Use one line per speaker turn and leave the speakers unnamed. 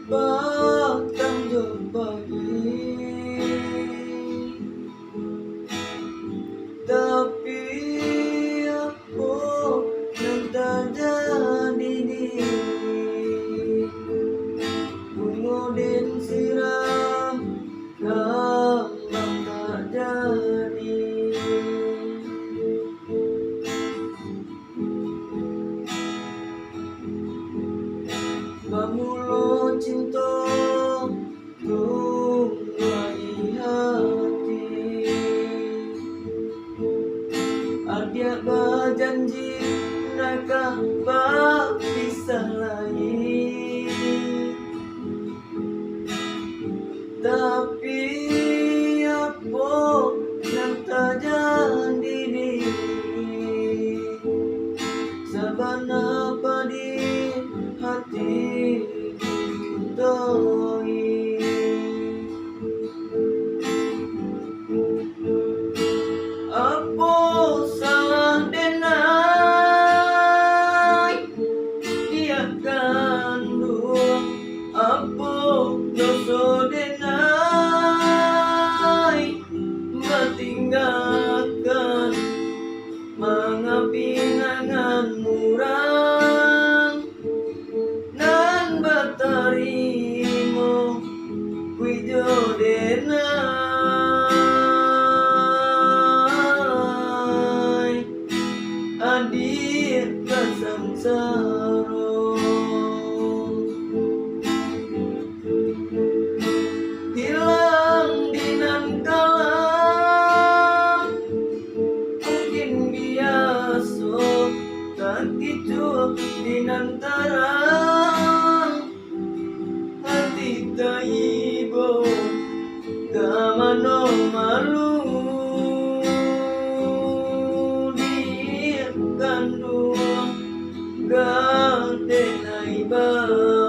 Batang berbagi, tapi aku yang tak jadi diri. Kemudian siram kembang tak jadi. Bamulo cinta tunggai hati, adia berjanji nakah berpisah lagi, tapi apa yang terjadi diri. Sabana padi hati doi, apa salah denai dia kandung, apa dosa denai bertinggalkan mengapinangan murang nan berterima kuijo denai adik kesengsara. Hilang dinan kalam mungkin biasa, tak kicu dinan tarang hati tak ibu kamano malu di kandung gadenai ba.